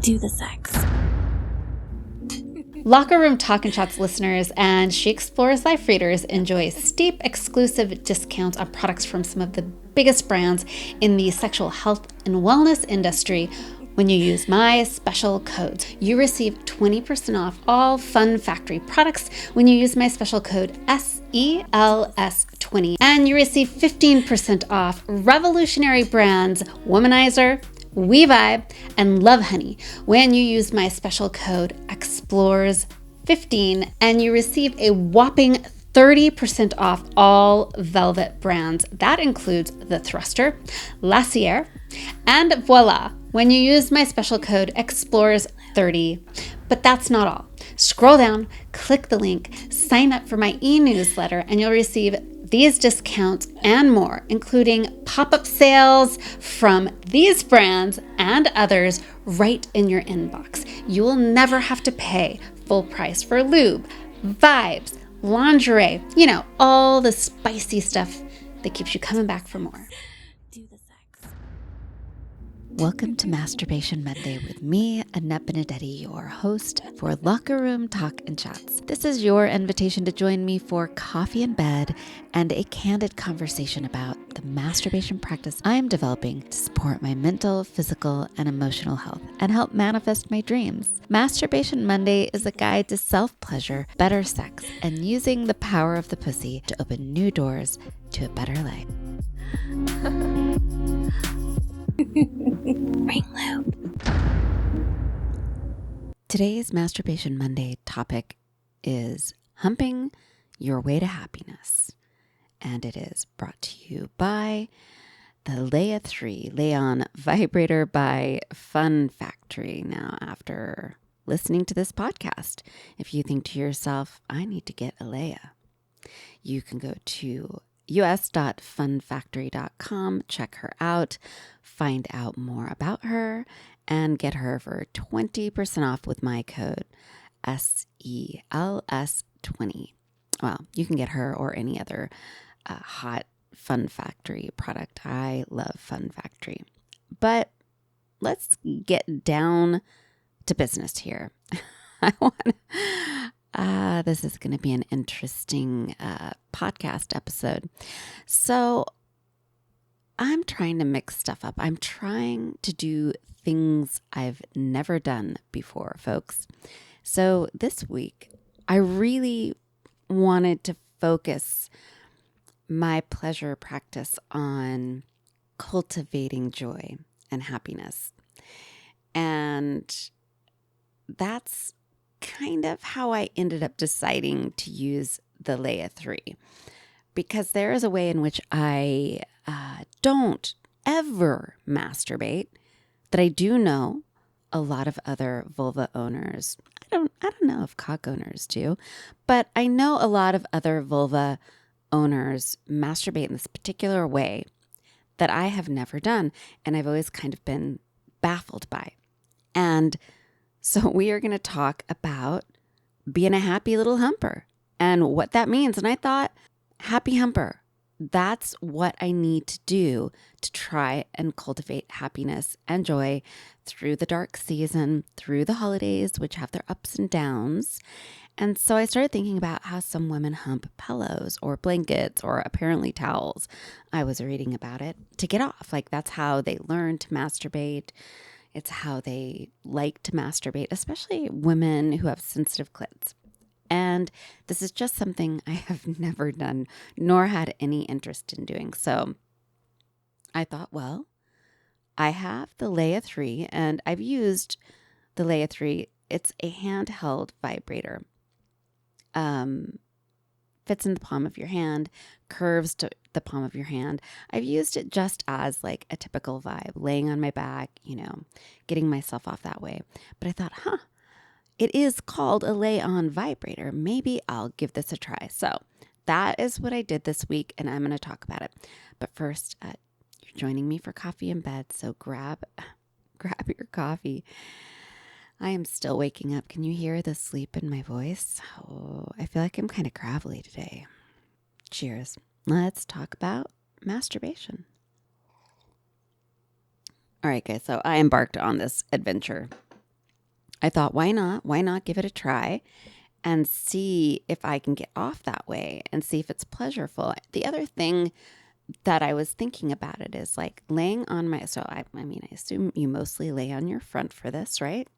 Do the sex. Locker Room Talk and Shots listeners and She Explores Life readers enjoy steep exclusive discounts on products from some of the biggest brands in the sexual health and wellness industry. When you use my special code, you receive 20% off all Fun Factory products when you use my special code SELS20. And you receive 15% off revolutionary brands Womanizer, We Vibe, and Love Honey when you use my special code EXPLORES15, and you receive a whopping 30% off all Velvet brands. That includes The Thruster, Lacier, and Voila when you use my special code EXPLORES30. But that's not all. Scroll down, click the link, sign up for my e-newsletter, and you'll receive these discounts and more, including pop-up sales from these brands and others right in your inbox. You will never have to pay full price for lube, vibes, lingerie, all the spicy stuff that keeps you coming back for more. Do the sex. Welcome to Masturbation Monday with me, Annette Benedetti, your host for Locker Room Talk and Chats. This is your invitation to join me for coffee in bed and a candid conversation about the masturbation practice I am developing to support my mental, physical, and emotional health and help manifest my dreams. Masturbation Monday is a guide to self-pleasure, better sex, and using the power of the pussy to open new doors to a better life. Ring loop. Today's Masturbation Monday topic is humping your way to happiness. And it is brought to you by the Laya 3 Lay-On Vibrator by Fun Factory. Now, after listening to this podcast, if you think to yourself, I need to get a Laya, you can go to us.funfactory.com, check her out, find out more about her, and get her for 20% off with my code SELS20. Well, you can get her or any other hot Fun Factory product. I love Fun Factory. But let's get down to business here. This is going to be an interesting podcast episode. So I'm trying to mix stuff up. I'm trying to do things I've never done before, folks. So this week, I really wanted to focus my pleasure practice on cultivating joy and happiness. And that's kind of how I ended up deciding to use the Laya 3, because there is a way in which I don't ever masturbate that I do know a lot of other vulva owners. I don't know if cock owners do, but I know a lot of other vulva owners masturbate in this particular way that I have never done, and I've always kind of been baffled by. And so we are going to talk about being a happy little humper and what that means. And I thought, happy humper, that's what I need to do to try and cultivate happiness and joy through the dark season, through the holidays, which have their ups and downs. And so I started thinking about how some women hump pillows or blankets or apparently towels. I was reading about it to get off. Like, that's how they learn to masturbate. It's how they like to masturbate, especially women who have sensitive clits. And this is just something I have never done, nor had any interest in doing. So I thought, well, I have the Laya 3, and I've used the Laya 3. It's a handheld vibrator. Fits in the palm of your hand, curves to the palm of your hand. I've used it just as like a typical vibe, laying on my back, getting myself off that way. But I thought, it is called a lay-on vibrator. Maybe I'll give this a try. So that is what I did this week, and I'm going to talk about it. But first, you're joining me for coffee in bed, so grab your coffee. I am still waking up. Can you hear the sleep in my voice? Oh, I feel like I'm kind of gravelly today. Cheers. Let's talk about masturbation. All right, guys. So I embarked on this adventure I thought, why not? Why not give it a try and see if I can get off that way and see if it's pleasurable? The other thing that I was thinking about it is like laying on my, so I mean, I assume you mostly lay on your front for this, right?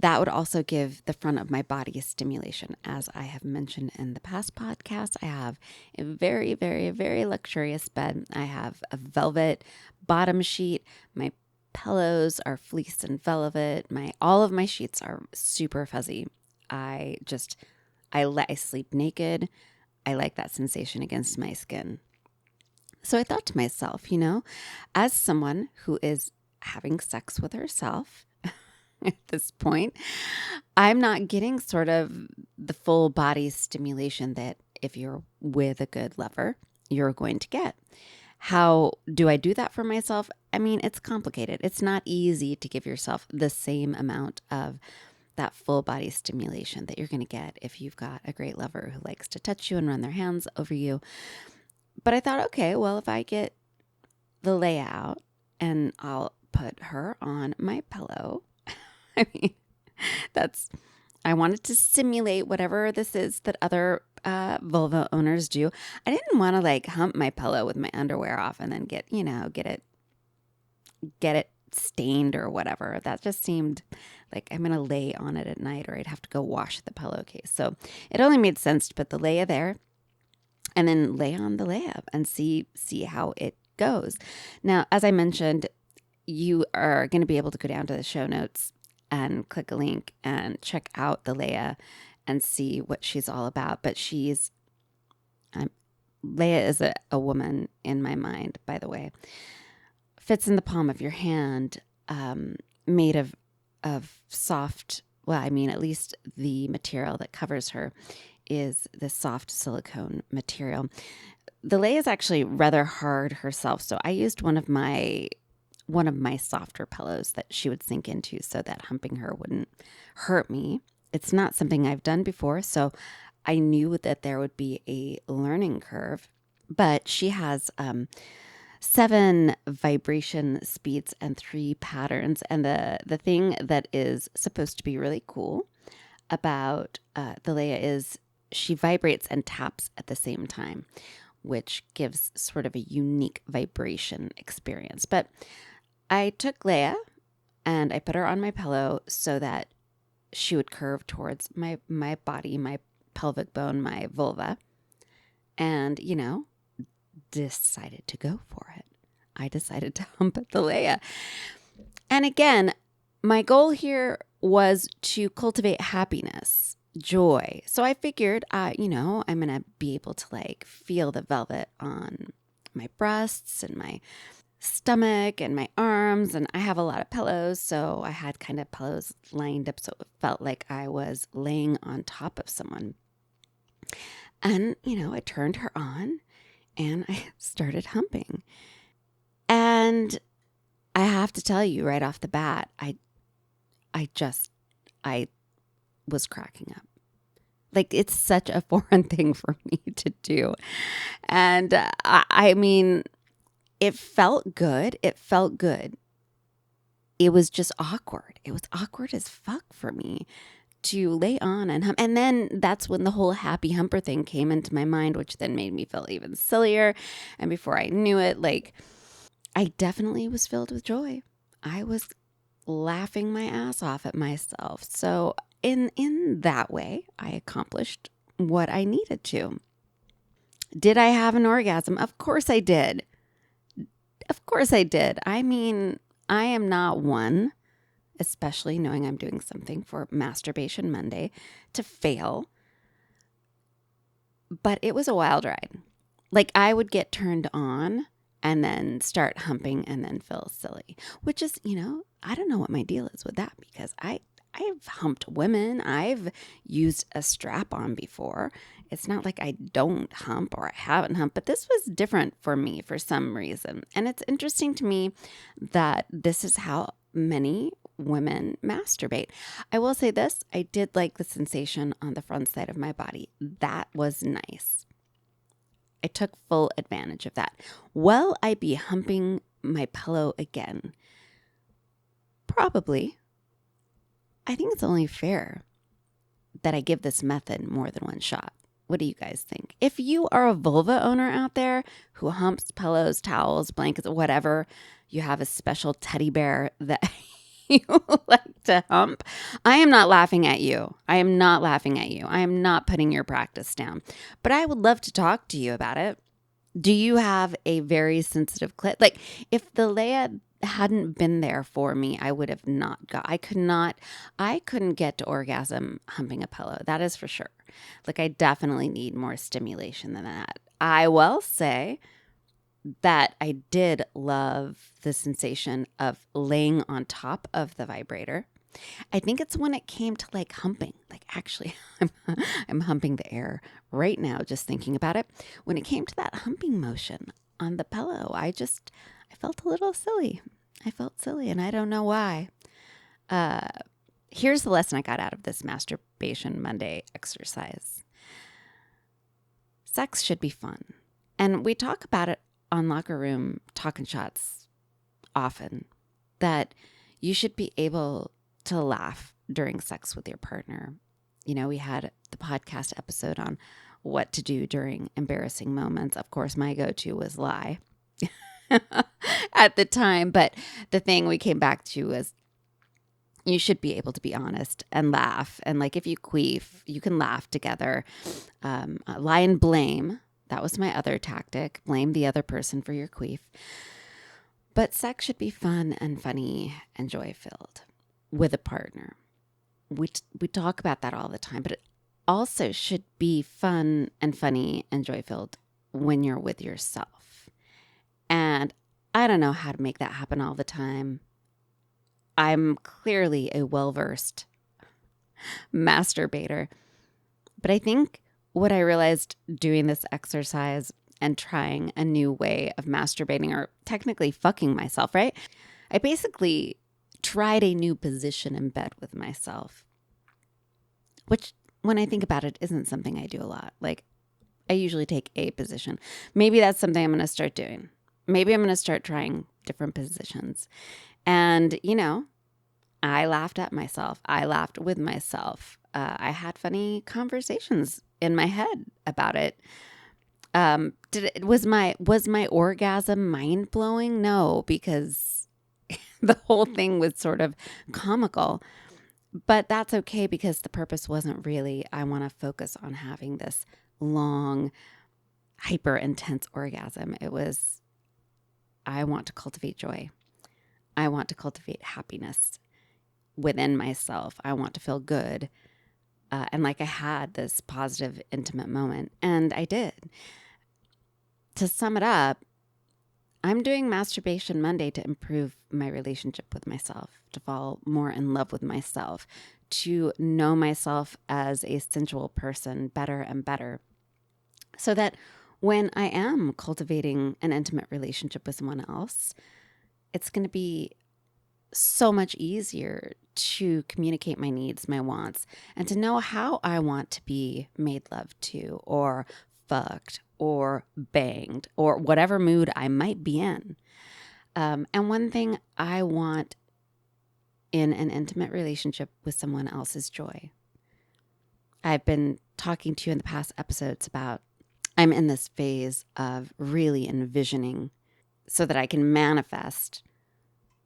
That would also give the front of my body a stimulation. As I have mentioned in the past podcast, I have a very, very, very luxurious bed. I have a velvet bottom sheet. My pillows are fleece and velvet. All of my sheets are super fuzzy. I sleep naked. I like that sensation against my skin. So I thought to myself, as someone who is having sex with herself at this point, I'm not getting sort of the full body stimulation that if you're with a good lover, you're going to get. How do I do that for myself? I mean, it's complicated. It's not easy to give yourself the same amount of that full body stimulation that you're going to get if you've got a great lover who likes to touch you and run their hands over you. But I thought, okay, well, if I get the layout and I'll put her on my pillow. I mean, I wanted to simulate whatever this is that other vulva owners do. I didn't want to like hump my pillow with my underwear off and then get it stained or whatever. That just seemed like I'm going to lay on it at night or I'd have to go wash the pillowcase. So it only made sense to put the Laya there and then lay on the layup and see how it goes. Now, as I mentioned, you are going to be able to go down to the show notes and click a link and check out the Laya and see what she's all about. But Laya is a woman in my mind, by the way. Fits in the palm of your hand, made of soft, well, I mean, at least the material that covers her is the soft silicone material. The Laya is actually rather hard herself, so I used one of my softer pillows that she would sink into so that humping her wouldn't hurt me. It's not something I've done before, so I knew that there would be a learning curve, but she has 7 vibration speeds and 3 patterns. And the thing that is supposed to be really cool about the Laya is she vibrates and taps at the same time, which gives sort of a unique vibration experience. But I took Laya and I put her on my pillow so that she would curve towards my body, my pelvic bone, my vulva, and, decided to go for it. I decided to hump at the Laya. And again, my goal here was to cultivate happiness, joy. So I figured, I'm going to be able to like feel the velvet on my breasts and my stomach and my arms. And I have a lot of pillows. So I had kind of pillows lined up so it felt like I was laying on top of someone. And, I turned her on and I started humping. And I have to tell you right off the bat, I was cracking up. Like, it's such a foreign thing for me to do. And I mean, it felt good. It felt good. It was just awkward. It was awkward as fuck for me to lay on and hump. And then that's when the whole happy humper thing came into my mind, which then made me feel even sillier. And before I knew it, like, I definitely was filled with joy. I was laughing my ass off at myself. So in that way, I accomplished what I needed to. Did I have an orgasm? Of course I did. Of course I did. I mean, I am not one, especially knowing I'm doing something for Masturbation Monday, to fail. But it was a wild ride. Like, I would get turned on and then start humping and then feel silly, which is, I don't know what my deal is with that because I've humped women. I've used a strap on before. It's not like I don't hump or I haven't humped, but this was different for me for some reason. And it's interesting to me that this is how many women masturbate. I will say this, I did like the sensation on the front side of my body. That was nice. I took full advantage of that. Will I be humping my pillow again? Probably. I think it's only fair that I give this method more than one shot. What do you guys think? If you are a vulva owner out there who humps pillows, towels, blankets, whatever, you have a special teddy bear that you like to hump, I am not laughing at you. I am not laughing at you. I am not putting your practice down. But I would love to talk to you about it. Do you have a very sensitive clit? Like, if the Laya hadn't been there for me, I would have not got, I couldn't get to orgasm humping a pillow. That is for sure. Like, I definitely need more stimulation than that. I will say that I did love the sensation of laying on top of the vibrator. I think it's when it came to like humping, like actually I'm humping the air right now, just thinking about it. When it came to that humping motion on the pillow, I felt a little silly. I felt silly and I don't know why. Here's the lesson I got out of this Masturbation Monday exercise. Sex should be fun. And we talk about it on Locker Room Talkin' Shots often, that you should be able to laugh during sex with your partner. You know, we had the podcast episode on what to do during embarrassing moments. Of course, my go-to was lie at the time. But the thing we came back to was you should be able to be honest and laugh. And like if you queef, you can laugh together. Lie and blame. That was my other tactic. Blame the other person for your queef. But sex should be fun and funny and joy-filled with a partner. We talk about that all the time, but it also should be fun and funny and joy-filled when you're with yourself. And I don't know how to make that happen all the time. I'm clearly a well-versed masturbator, but I think what I realized doing this exercise and trying a new way of masturbating, or technically fucking myself, right? I basically tried a new position in bed with myself, which when I think about it isn't something I do a lot. Like I usually take a position. Maybe that's something I'm going to start doing. Maybe I'm going to start trying different positions. And, you know, I laughed at myself. I laughed with myself. I had funny conversations in my head about it. Was my orgasm mind blowing? No, because the whole thing was sort of comical. But that's okay because the purpose wasn't really, I want to focus on having this long, hyper intense orgasm. It was, I want to cultivate joy. I want to cultivate happiness within myself. I want to feel good. And like I had this positive, intimate moment. And I did. To sum it up, I'm doing Masturbation Monday to improve my relationship with myself, to fall more in love with myself, to know myself as a sensual person better and better, so that when I am cultivating an intimate relationship with someone else, it's going to be so much easier to communicate my needs, my wants, and to know how I want to be made love to, or fucked, or banged, or whatever mood I might be in. And one thing I want in an intimate relationship with someone else is joy. I've been talking to you in the past episodes about I'm in this phase of really envisioning so that I can manifest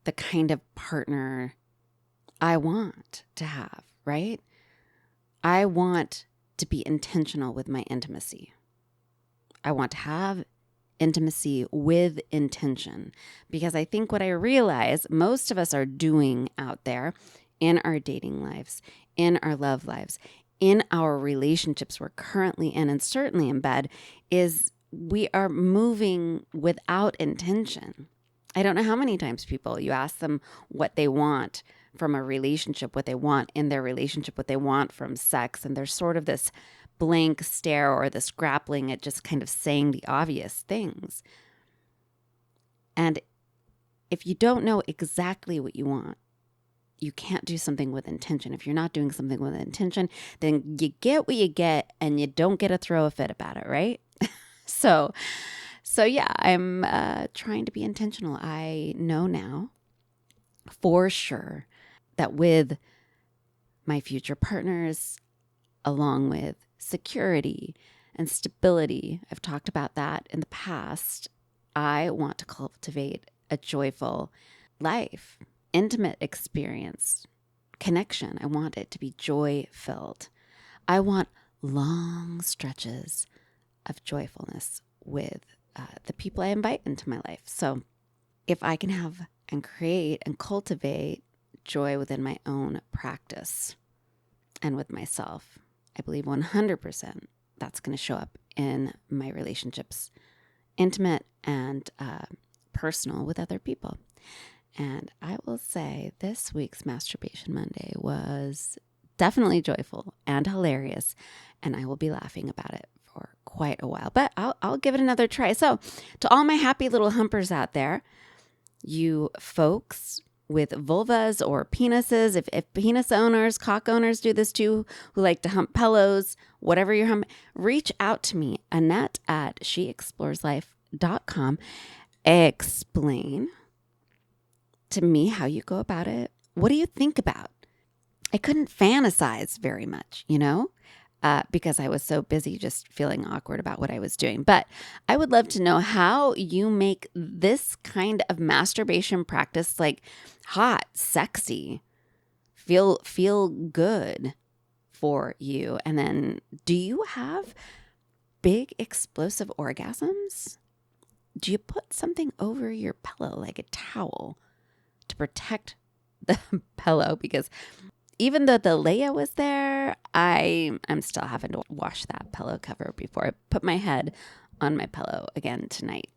the kind of partner I want to have, right? I want to be intentional with my intimacy. I want to have intimacy with intention, because I think what I realize most of us are doing out there in our dating lives, in our love lives, in our relationships we're currently in, and certainly in bed, is we are moving without intention. I don't know how many times you ask them what they want from a relationship, what they want in their relationship, what they want from sex, and there's sort of this blank stare or this grappling at just kind of saying the obvious things. And if you don't know exactly what you want, you can't do something with intention. If you're not doing something with intention, then you get what you get and you don't get to throw a fit about it, right? So yeah, I'm trying to be intentional. I know now for sure that with my future partners, along with security and stability. I've talked about that in the past. I want to cultivate a joyful life, intimate experience, connection. I want it to be joy-filled. I want long stretches of joyfulness with the people I invite into my life. So if I can have and create and cultivate joy within my own practice and with myself, I believe 100% that's going to show up in my relationships, intimate and personal, with other people. And I will say this week's Masturbation Monday was definitely joyful and hilarious, and I will be laughing about it for quite a while, but I'll give it another try. So to all my happy little humpers out there, you folks with vulvas or penises, if penis owners, cock owners do this too, who like to hump pillows, whatever you're humping, reach out to me, Annette at sheexploreslife.com. Explain to me how you go about it. What do you think about? I couldn't fantasize very much, because I was so busy just feeling awkward about what I was doing. But I would love to know how you make this kind of masturbation practice like hot, sexy, feel good for you. And then, do you have big explosive orgasms? Do you put something over your pillow like a towel to protect the pillow? Because even though the Laya was there, I'm still having to wash that pillow cover before I put my head on my pillow again tonight.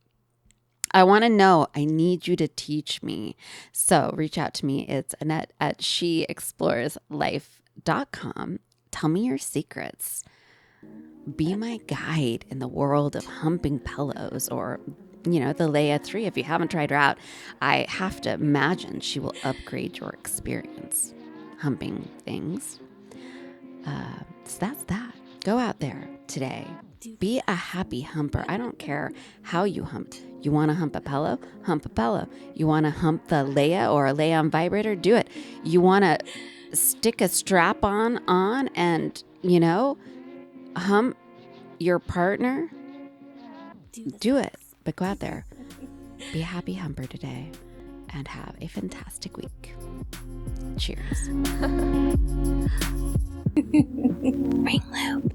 I want to know. I need you to teach me. So reach out to me. It's Annette at sheexploreslife.com. Tell me your secrets. Be my guide in the world of humping pillows, or the Laya 3. If you haven't tried her out, I have to imagine she will upgrade your experience humping things. So that's that. Go out there today. Be a happy humper. I don't care how you hump. You want to hump a pillow? Hump a pillow. You want to hump the Laya or a Laya on vibrator? Do it. You want to stick a strap on and, hump your partner? Do it. But go out there. Be a happy humper today and have a fantastic week. Cheers. Ring loop.